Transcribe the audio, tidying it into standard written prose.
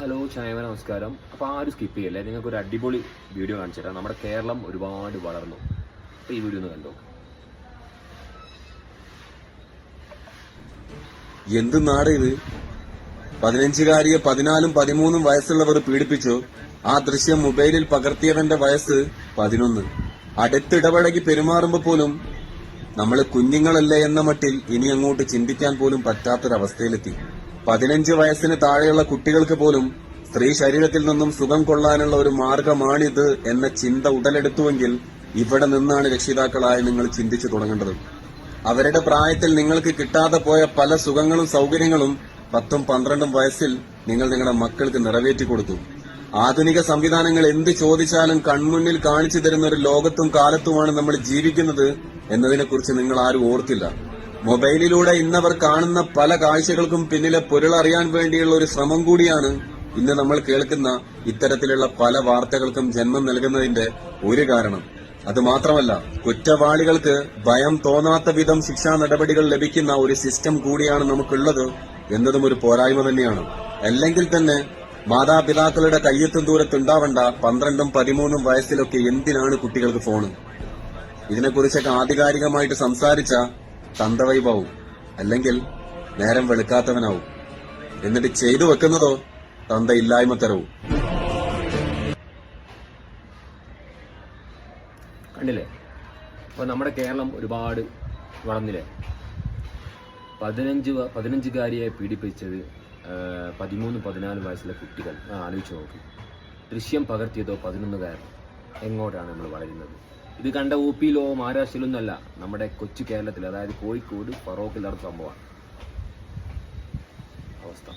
Hello ചായവ നമസ്കാരം. അപ്പോൾ ആരും സ്കിപ്പ് ചെയ്യല്ലേ, നിങ്ങൾക്ക് ഒരു അടിപൊളി വീഡിയോ കാണിച്ചു തരാം. നമ്മുടെ കേരളം ഒരുപാട് വളർന്നു. അപ്പോൾ ഈ വീഡിയോ ഒന്ന് കണ്ടോ. എന്ത് നാട് ഇത്? 15-കാരിയെ 14ഉം 13ഉം വയസ്സുള്ളവർ പീഡിപ്പിച്ചു. ആ ദൃശ്യം മൊബൈലിൽ പകർത്തിയവന്റെ വയസ്സ് 11. അടുത്തിടപഴകി പെരുമാറുമ്പോ പോലും നമ്മള് കുഞ്ഞുങ്ങളല്ലേ എന്ന മട്ടിൽ ഇനി അങ്ങോട്ട് ചിന്തിക്കാൻ പോലും പറ്റാത്തൊരവസ്ഥയിലെത്തി. 15 വയസ്സിന് താഴെയുള്ള കുട്ടികൾക്ക് പോലും സ്ത്രീ ശരീരത്തിൽ നിന്നും സുഖം കൊള്ളാനുള്ള ഒരു മാർഗമാണിത് എന്ന ചിന്ത ഉടലെടുത്തുവെങ്കിൽ ഇവിടെ നിന്നാണ് രക്ഷിതാക്കളായ നിങ്ങൾ ചിന്തിച്ചു തുടങ്ങേണ്ടത്. അവരുടെ പ്രായത്തിൽ നിങ്ങൾക്ക് കിട്ടാതെ പോയ പല സുഖങ്ങളും സൗകര്യങ്ങളും 10ഉം 12ഉം വയസ്സിൽ നിങ്ങൾ നിങ്ങളുടെ മക്കൾക്ക് നിറവേറ്റി കൊടുത്തു. ആധുനിക സംവിധാനങ്ങൾ എന്ത് ചോദിച്ചാലും കൺമുന്നിൽ കാണിച്ചു തരുന്ന ഒരു ലോകത്തും കാലത്തുമാണ് നമ്മൾ ജീവിക്കുന്നത് എന്നതിനെക്കുറിച്ച് നിങ്ങൾ ആരും ഓർത്തില്ല. മൊബൈലിലൂടെ ഇന്നവർ കാണുന്ന പല കാഴ്ചകൾക്കും പിന്നിലെ പൊരുളറിയാൻ വേണ്ടിയുള്ള ഒരു ശ്രമം കൂടിയാണ് ഇന്ന് നമ്മൾ കേൾക്കുന്ന ഇത്തരത്തിലുള്ള പല വാർത്തകൾക്കും ജന്മം നൽകുന്നതിന്റെ ഒരു കാരണം. അതുമാത്രമല്ല, കുറ്റവാളികൾക്ക് ഭയം തോന്നാത്ത വിധം ശിക്ഷാ നടപടികൾ ലഭിക്കുന്ന ഒരു സിസ്റ്റം കൂടിയാണ് നമുക്കുള്ളത് എന്നതും ഒരു പോരായ്മ തന്നെയാണ്. അല്ലെങ്കിൽ തന്നെ മാതാപിതാക്കളുടെ കയ്യെത്തും ദൂരത്തുണ്ടാവേണ്ട 12ഉം 13ഉം വയസ്സിലൊക്കെ എന്തിനാണ് കുട്ടികൾക്ക് ഫോണ്? ഇതിനെക്കുറിച്ചൊക്കെ ആധികാരികമായിട്ട് സംസാരിച്ച തന്തവൈഭാവും, അല്ലെങ്കിൽ നേരം വെളുക്കാത്തവനാവും. എന്നിട്ട് ചെയ്തു വെക്കുന്നതോ തന്തയില്ലായ്മത്തരവും. കണ്ടില്ലേ? അപ്പോൾ നമ്മുടെ കേരളം ഒരുപാട് വളർന്നില്ലേ. 15-കാരിയെ പീഡിപ്പിച്ചത് 13-14 വയസ്സിലെ കുട്ടികൾ. ആലോചിച്ച് നോക്കി. ദൃശ്യം പകർത്തിയതോ 11കാരൻ. എങ്ങോട്ടാണ് നമ്മൾ വളരുന്നത്? ഇത് കണ്ട ഊപ്പിയിലോ മഹാരാഷ്ട്രയിലോ ഒന്നല്ല, നമ്മുടെ കൊച്ചു കേരളത്തിൽ, അതായത് കോഴിക്കോട് ഫറോക്കിൽ നടന്ന സംഭവമാണ് അവസ്ഥ.